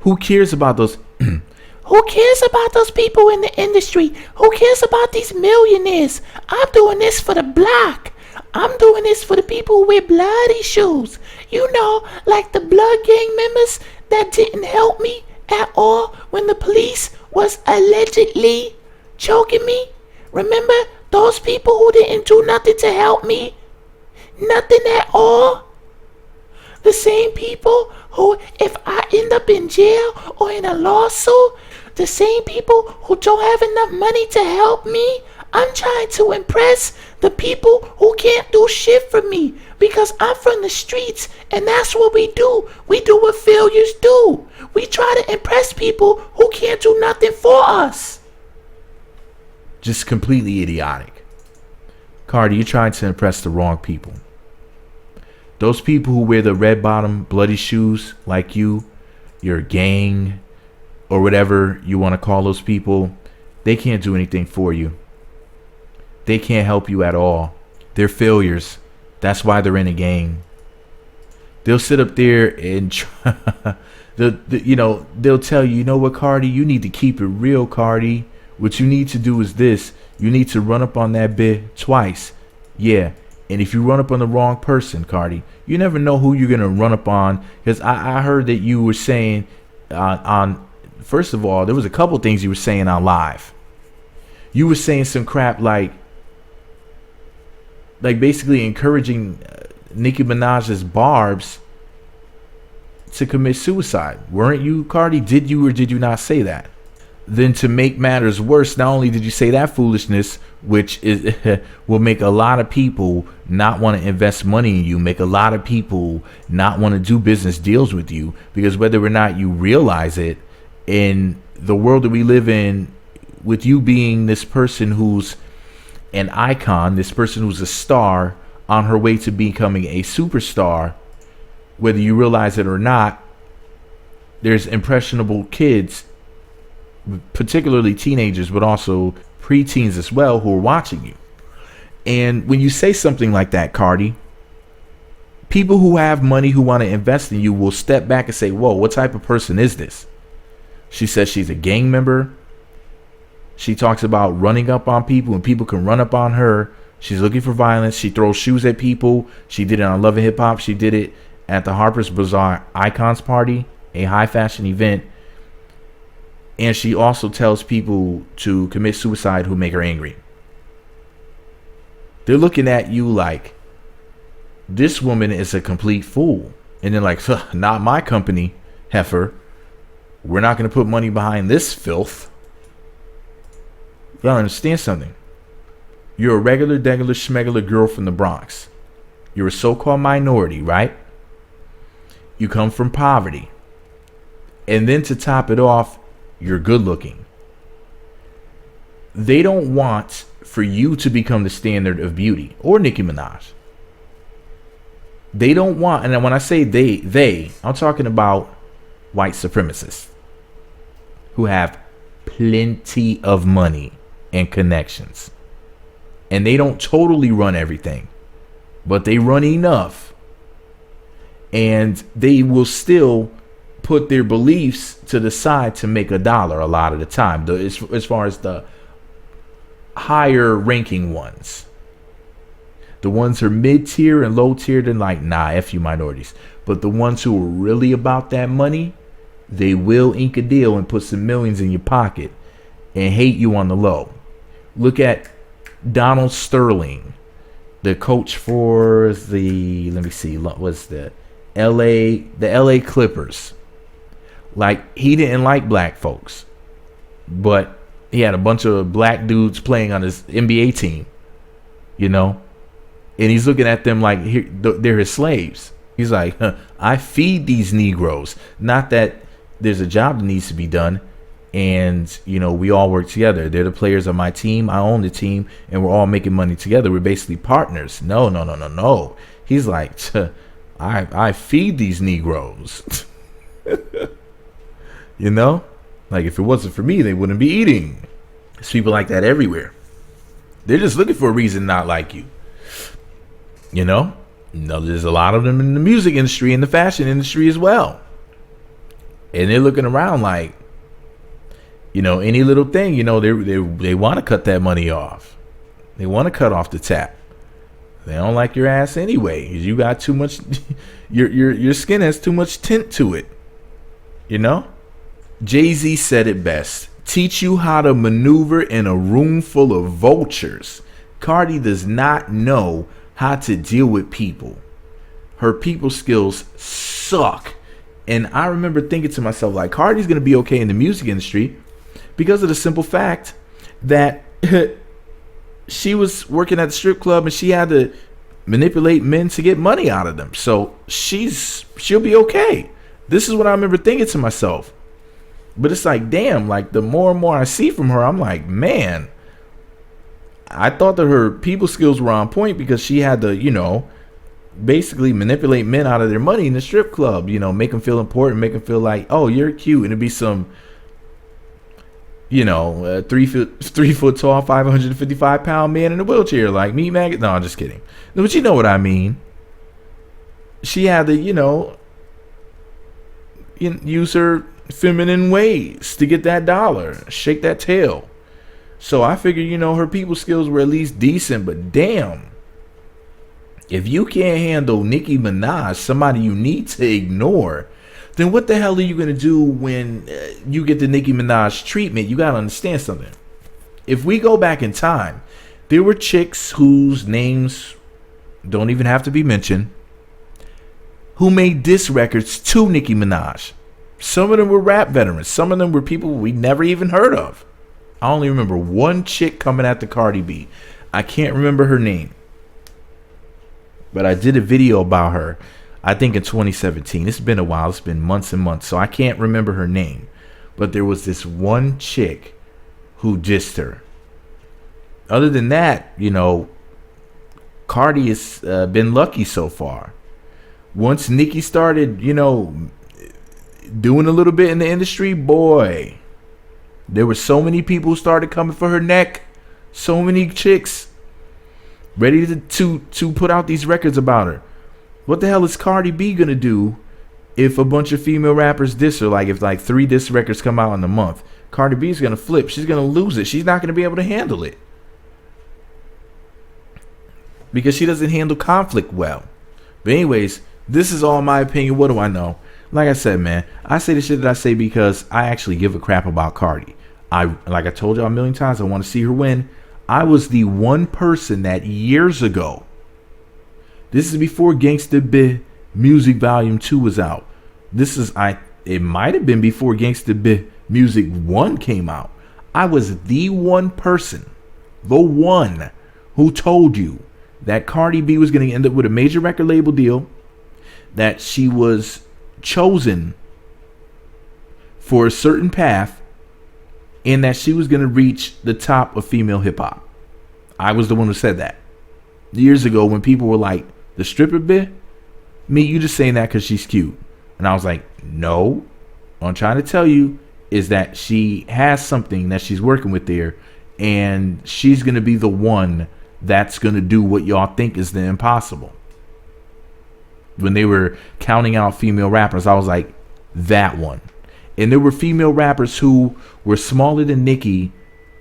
who cares about those? Who cares about those people in the industry? Who cares about these millionaires? I'm doing this for the block. I'm doing this for the people who wear bloody shoes. Like the blood gang members that didn't help me at all when the police was allegedly choking me. Remember those people who didn't do nothing to help me? Nothing at all. The same people who, if I end up in jail or in a lawsuit, the same people who don't have enough money to help me. I'm trying to impress the people who can't do shit for me because I'm from the streets and that's what we do. We do what failures do. We try to impress people who can't do nothing for us. Just completely idiotic. Cardi, you're trying to impress the wrong people. Those people who wear the red bottom bloody shoes like your gang, or whatever you want to call those people, they can't do anything for you. They can't help you at all. They're failures. That's why they're in a gang. They'll sit up there and they'll tell you, what, Cardi, you need to keep it real, Cardi. What you need to do is this. You need to run up on that bit twice. Yeah. And if you run up on the wrong person, Cardi, you never know who you're going to run up on. Because I heard that you were saying first of all, there was a couple things you were saying on live. You were saying some crap like basically encouraging Nicki Minaj's Barbs to commit suicide. Weren't you, Cardi? Did you or did you not say that? Then to make matters worse, not only did you say that foolishness, which will make a lot of people not want to invest money in you, make a lot of people not want to do business deals with you, because whether or not you realize it, in the world that we live in, with you being this person who's an icon, this person who's a star on her way to becoming a superstar, whether you realize it or not, there's impressionable kids, particularly teenagers, but also preteens as well, who are watching you. And when you say something like that, Cardi, people who have money who want to invest in you will step back and say, whoa, what type of person is this? She says she's a gang member. She talks about running up on people and people can run up on her. She's looking for violence. She throws shoes at people. She did it on Love and Hip Hop. She did it at the Harper's Bazaar Icons Party, a high fashion event. And she also tells people to commit suicide who make her angry. They're looking at you like, this woman is a complete fool. And they're like, not my company, heifer. We're not going to put money behind this filth. Y'all understand something? You're a regular, degular, schmegular girl from the Bronx. You're a so-called minority, right? You come from poverty. And then to top it off, you're good looking. They don't want for you to become the standard of beauty, or Nicki Minaj. They don't want, and when I say they, I'm talking about white supremacists who have plenty of money and connections. And they don't totally run everything, but they run enough. And they will still put their beliefs to the side to make $1 a lot of the time. As far as the higher ranking ones. The ones who are mid-tier and low-tier, then like, nah, F you minorities. But the ones who are really about that money, they will ink a deal and put some millions in your pocket and hate you on the low. Look at Donald Sterling, the coach for the, let me see, what's the LA Clippers. Like, he didn't like black folks, but he had a bunch of black dudes playing on his NBA team, you know, and he's looking at them like they're his slaves. He's like, I feed these Negroes. Not that there's a job that needs to be done, and you know, we all work together. They're the players of my team. I own the team, and we're all making money together. We're basically partners. No. He's like, I feed these Negroes. You know, like if it wasn't for me, they wouldn't be eating. There's people like that everywhere. They're just looking for a reason not like you. You know, there's a lot of them in the music industry and the fashion industry as well. And they're looking around like, you know, any little thing, you know, they want to cut that money off. They want to cut off the tap. They don't like your ass anyway. You got too much. Your skin has too much tint to it. You know, Jay-Z said it best. Teach you how to maneuver in a room full of vultures. Cardi does not know how to deal with people. Her people skills suck. And I remember thinking to myself, like, Cardi's going to be okay in the music industry because of the simple fact that she was working at the strip club and she had to manipulate men to get money out of them. So she'll be okay. This is what I remember thinking to myself. But it's like, damn, like the more and more I see from her, I'm like, man, I thought that her people skills were on point because she had to, you know, basically manipulate men out of their money in the strip club, you know, make them feel important, make them feel like, oh, you're cute. And it'd be some, you know, 3 foot tall, 555 pound man in a wheelchair like me, Maggot. No, I'm just kidding. No, but you know what I mean. She had to, you know, use her feminine ways to get that dollar, shake that tail. So I figured, you know, her people skills were at least decent, but damn, if you can't handle Nicki Minaj, somebody you need to ignore, then what the hell are you going to do when you get the Nicki Minaj treatment? You got to understand something. If we go back in time, there were chicks whose names don't even have to be mentioned, who made diss records to Nicki Minaj. Some of them were rap veterans. Some of them were people we never even heard of. I only remember one chick coming at the Cardi B. I can't remember her name, but I did a video about her, I think in 2017. It's been a while. It's been months and months, so I can't remember her name. But there was this one chick who dissed her. Other than that, you know, Cardi has been lucky so far. Once Nicki started, you know, doing a little bit in the industry, boy, there were so many people who started coming for her neck. So many chicks ready to put out these records about her. What the hell is Cardi B gonna do if a bunch of female rappers diss her, like if like 3 diss records come out in a month, Cardi B is going to flip. She's going to lose it. She's not going to be able to handle it. Because she doesn't handle conflict well. But anyways, this is all my opinion. What do I know? Like I said, man, I say the shit that I say because I actually give a crap about Cardi. Like I told y'all a million times, I want to see her win. I was the one person that years ago, this is before Gangsta B Music Volume 2 was out. It might have been before Gangsta B Music 1 came out. I was the one person, the one who told you that Cardi B was going to end up with a major record label deal, that she was chosen for a certain path, and that she was going to reach the top of female hip hop. I was the one who said that years ago when people were like, the stripper bit? Me, you just saying that because she's cute. And I was like, no, what I'm trying to tell you is that she has something that she's working with there, and she's going to be the one that's going to do what y'all think is the impossible. When they were counting out female rappers, I was like, that one. And there were female rappers who were smaller than Nicki,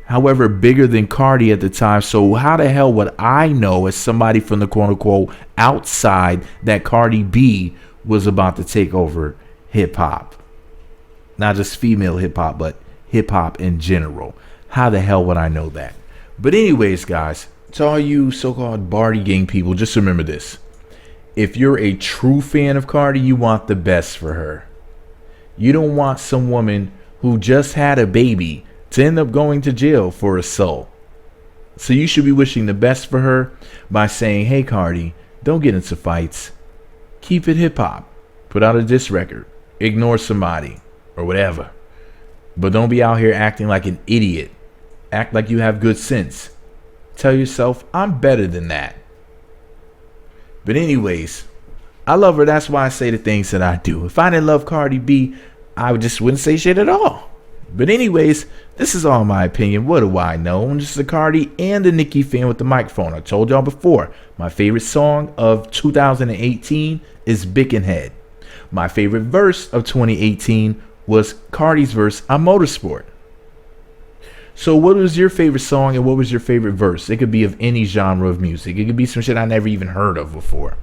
however bigger than Cardi at the time. So how the hell would I know, as somebody from the quote unquote outside, that Cardi B was about to take over hip hop? Not just female hip hop, but hip hop in general. How the hell would I know that? But anyways, guys, to all you so-called Barty gang people, just remember this. If you're a true fan of Cardi, you want the best for her. You don't want some woman who just had a baby to end up going to jail for assault. So you should be wishing the best for her by saying, hey Cardi, don't get into fights. Keep it hip hop. Put out a diss record. Ignore somebody or whatever. But don't be out here acting like an idiot. Act like you have good sense. Tell yourself, I'm better than that. But anyways, I love her. That's why I say the things that I do. If I didn't love Cardi B, I just wouldn't say shit at all. But anyways, this is all my opinion. What do I know? I'm just a Cardi and a Nicki fan with the microphone. I told y'all before, my favorite song of 2018 is Bickenhead. My favorite verse of 2018 was Cardi's verse on Motorsport. So what was your favorite song and what was your favorite verse? It could be of any genre of music. It could be some shit I never even heard of before.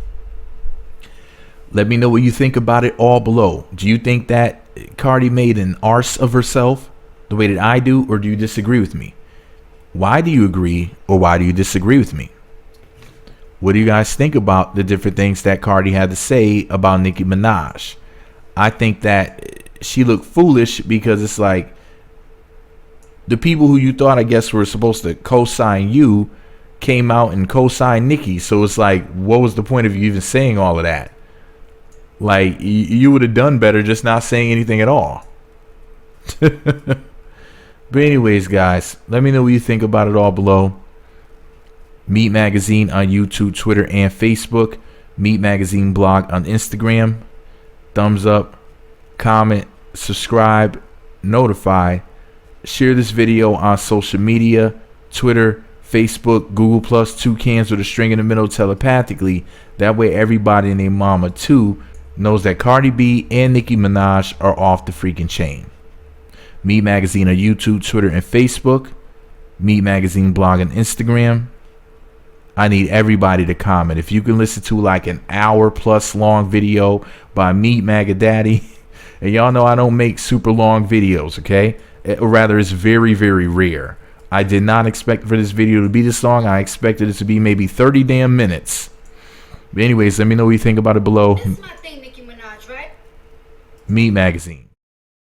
Let me know what you think about it all below. Do you think that Cardi made an arse of herself the way that I do, or do you disagree with me? Why do you agree, or why do you disagree with me? What do you guys think about the different things that Cardi had to say about Nicki Minaj? I think that she looked foolish because it's like the people who you thought, I guess, were supposed to co-sign you came out and co-signed Nicki. So it's like, what was the point of you even saying all of that? Like, you would have done better just not saying anything at all. But anyways, guys, let me know what you think about it all below. Meat Magazine on YouTube, Twitter, and Facebook. Meat Magazine blog on Instagram. Thumbs up, comment, subscribe, notify. Share this video on social media, Twitter, Facebook, Google+, 2 cans with a string in the middle telepathically. That way everybody and their mama too knows that Cardi B and Nicki Minaj are off the freaking chain. Meat Magazine on YouTube, Twitter, and Facebook. Meat Magazine blog on Instagram. I need everybody to comment. If you can listen to like an hour plus long video by Meat Magadaddy, and y'all know I don't make super long videos, okay? Or rather, it's very, very rare. I did not expect for this video to be this long. I expected it to be maybe 30 damn minutes. But anyways, let me know what you think about it below. This is my thing, Nicki Minaj, right? Meat Magazine.